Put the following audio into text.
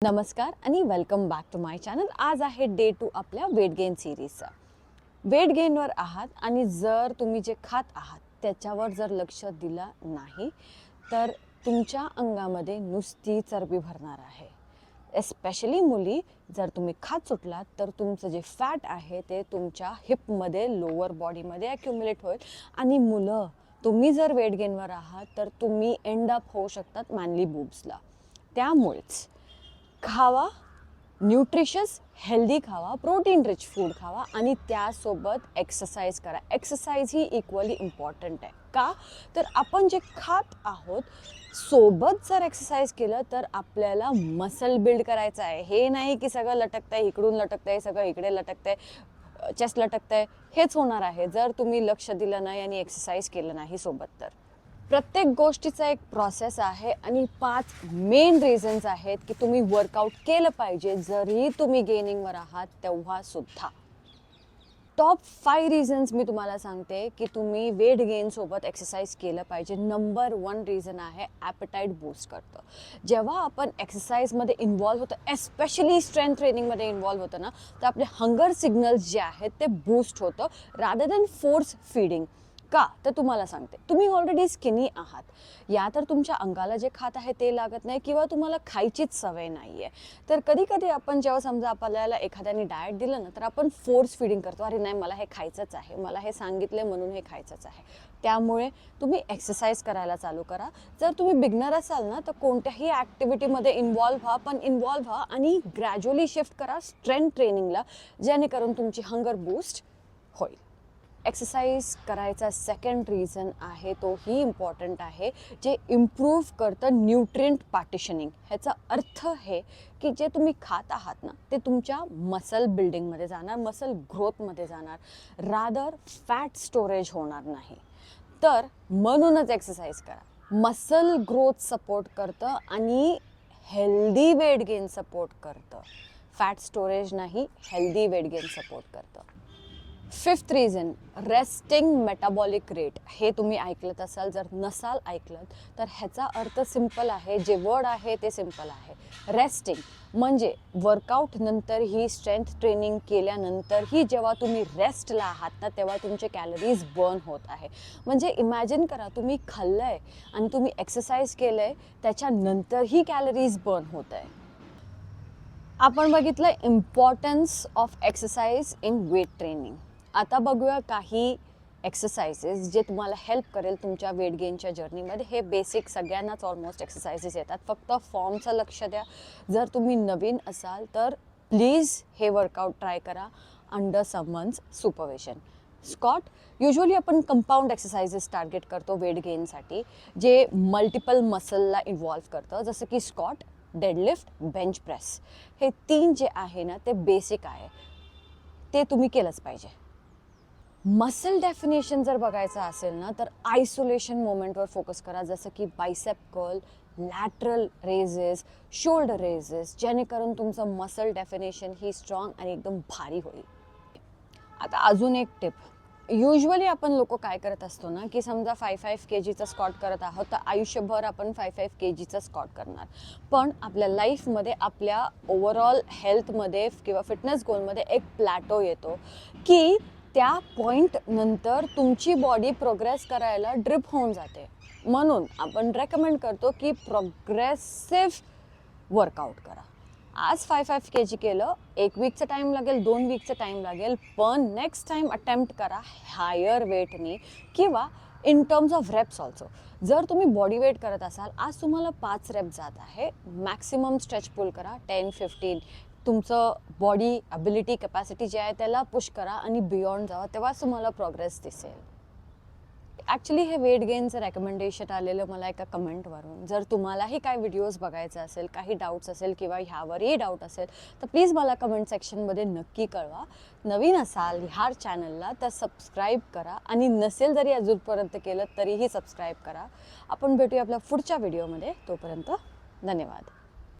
नमस्कार आणि welcome back to my channel. आज आहे डे 2 आपल्या वेट गेन सिरीजचा. वेट गेनवर आहात आणि जर तुम्ही जे खात आहात त्याच्यावर जर लक्ष दिला नाही तर तुमच्या अंगामध्ये नुसती चरबी भरणार आहे. एस्पेशली मुली, जर तुम्ही खात सुटलात तर तुमचं जे फॅट आहे ते तुमच्या हिपमध्ये, लोअर बॉडीमध्ये ॲक्युम्युलेट होईल. आणि मुलं, तुम्ही जर वेट गेनवर आहात तर तुम्ही एंड अप होऊ शकतात मॅनली बूब्सला. त्यामुळेच खावा, न्यूट्रिशियस हेल्दी खावा, प्रोटीन रिच फूड खावा आणि त्यासोबत एक्सरसाइज करा. एक्सरसाइज ही इक्वली इम्पॉर्टंट आहे. का तर आपण जे खात आहोत सोबत जर एक्सरसाइज केलं तर आपल्याला मसल बिल्ड करायचं आहे. हे नाही की सगळं लटकतंय, इकडून लटकतंय, सगळं इकडे लटकतंय, चेस्ट लटकतंय, हेच होणार आहे जर तुम्ही लक्ष दिलं नाही आणि एक्सरसाइज केलं नाही सोबत. तर प्रत्येक गोष्टीचा एक प्रोसेस आहे आणि 5 मेन रिझन्स आहेत की तुम्ही वर्कआउट केलं पाहिजे जरी तुम्ही गेनिंगवर आहात तेव्हा सुद्धा. टॉप 5 रिझन्स मी तुम्हाला सांगते की तुम्ही वेट गेन सोबत एक्सरसाइज केलं पाहिजे. नंबर 1 रिझन आहे ॲपेटाईट बूस्ट करतं. जेव्हा आपण एक्सरसाइजमध्ये इन्व्हॉल्व होतो, एस्पेशली स्ट्रेंथ ट्रेनिंगमध्ये इन्व्हॉल्व होतं ना, तर आपले हंगर सिग्नल्स जे आहेत ते बूस्ट होतं रादर दॅन फोर्स फीडिंग. का तर तुम्हाला सांगते, तुम्ही ऑलरेडी स्किनी आहात, या तर तुमच्या अंगाला जे खात आहे ते लागत नाही किंवा तुम्हाला खायचीच सवय नाही आहे. तर कधी कधी आपण जेव्हा समजा आपल्याला एखाद्याने डाएट दिलं ना तर आपण फोर्स फिडिंग करतो. अरे नाही, मला हे खायचंच आहे, मला हे सांगितलं म्हणून हे खायचंच आहे. त्यामुळे तुम्ही एक्सरसाइज करायला चालू करा. जर तुम्ही बिगनर असाल ना तर कोणत्याही ॲक्टिव्हिटीमध्ये इन्व्हॉल्व व्हा, पण इन्व्हॉल्व व्हा आणि ग्रॅज्युअली शिफ्ट करा स्ट्रेंथ ट्रेनिंगला, जेणेकरून तुमची हंगर बूस्ट होईल. एक्सरसाइज करायचा सेकंड रिझन आहे, तोही इम्पॉर्टंट आहे, जे इम्प्रूव्ह करतं न्यूट्रिएंट पार्टिशनिंग. ह्याचा अर्थ हे की जे तुम्ही खात आहात ना ते तुमच्या मसल बिल्डिंगमध्ये जाणार, मसल ग्रोथमध्ये जाणार, रादर फॅट स्टोरेज होणार नाही. तर म्हणूनच एक्सरसाइज करा. मसल ग्रोथ सपोर्ट करतं आणि हेल्दी वेट गेन सपोर्ट करतं. फॅट स्टोरेज नाही, हेल्दी वेट गेन सपोर्ट करतं. 5th reason, resting metabolic rate. हे तुम्ही ऐकलत असाल, जर नसाल ऐकलं तर ह्याचा अर्थ सिम्पल आहे. जे वर्ड आहे ते सिम्पल आहे. रेस्टिंग म्हणजे वर्कआउट नंतरही, स्ट्रेंथ ट्रेनिंग केल्यानंतरही जेव्हा तुम्ही रेस्टला आहात ना तेव्हा तुमचे कॅलरीज बर्न होत आहे. म्हणजे इमॅजिन करा, तुम्ही खाल्लंय आणि तुम्ही एक्सरसाइज केलंय, त्याच्यानंतरही कॅलरीज बर्न होत आहे. आपण बघितलं importance of exercise in weight training. आता बघूया काही एक्सरसाइजेस जे तुम्हाला हेल्प करेल तुमच्या वेट गेनच्या जर्नीमध्ये. हे बेसिक सगळ्यांनाच ऑलमोस्ट एक्सरसाइजेस येतात, फक्त फॉर्मचं लक्ष द्या. जर तुम्ही नवीन असाल तर प्लीज हे वर्कआउट ट्राय करा under someone's supervision. Squat, usually आपण कंपाऊंड एक्सरसाइजेस टार्गेट करतो वेट गेनसाठी, जे मल्टिपल मसलला इन्व्हॉल्व करतं, जसं की स्कॉट, डेडलिफ्ट, बेंच प्रेस. हे 3 जे आहे ना ते बेसिक आहे, ते तुम्ही केलंच पाहिजे. मसल डेफिनेशन जर बघायचं असेल ना तर आयसोलेशन मोमेंटवर फोकस करा, जसं की bicep curl, lateral raises, shoulder raises, जेणेकरून तुमचं मसल डेफिनेशन ही स्ट्रॉंग आणि एकदम भारी होईल. आता अजून एक टिप, युजली आपण लोक काय करत असतो ना की समजा 5 kgचा स्कॉट करत आहोत तर आयुष्यभर आपण 5 kgचा स्कॉट करणार. पण आपल्या लाईफमध्ये, आपल्या ओव्हरऑल हेल्थमध्ये किंवा फिटनेस गोलमध्ये एक प्लॅटो येतो की त्या पॉईंट नंतर तुमची बॉडी प्रोग्रेस करायला ड्रिप होऊन जाते. म्हणून आपण रेकमेंड करतो की प्रोग्रेसिव्ह वर्कआउट करा. आज 5 kg केलं, 1 वीकचा टाईम लागेल, 2 वीकचा टाईम लागेल, पण नेक्स्ट टाईम अटेम्प्ट करा हायर वेटनी किंवा in terms of reps also. जर तुम्ही बॉडी वेट करत असाल, आज तुम्हाला 5 रेप जात आहे, मॅक्सिमम स्ट्रेच पुल करा 10-15. तुमचं बॉडी ॲबिलिटी, कॅपॅसिटी जे आहे त्याला पुश करा आणि बियॉन्ड जावा, तेव्हाच तुम्हाला प्रोग्रेस दिसेल. ॲक्च्युली हे वेट गेनचं रेकमेंडेशन आलेलं मला एका कमेंटवरून. जर तुम्हालाही काय व्हिडिओज बघायचं असेल, काही डाऊट्स असेल किंवा ह्यावरही डाऊट असेल तर प्लीज मला कमेंट सेक्शनमध्ये नक्की कळवा. नवीन असाल ह्या चॅनलला तर सबस्क्राईब करा आणि नसेल जरी अजूनपर्यंत केलं तरीही सबस्क्राईब करा. आपण भेटूया आपल्या पुढच्या व्हिडिओमध्ये. तोपर्यंत धन्यवाद.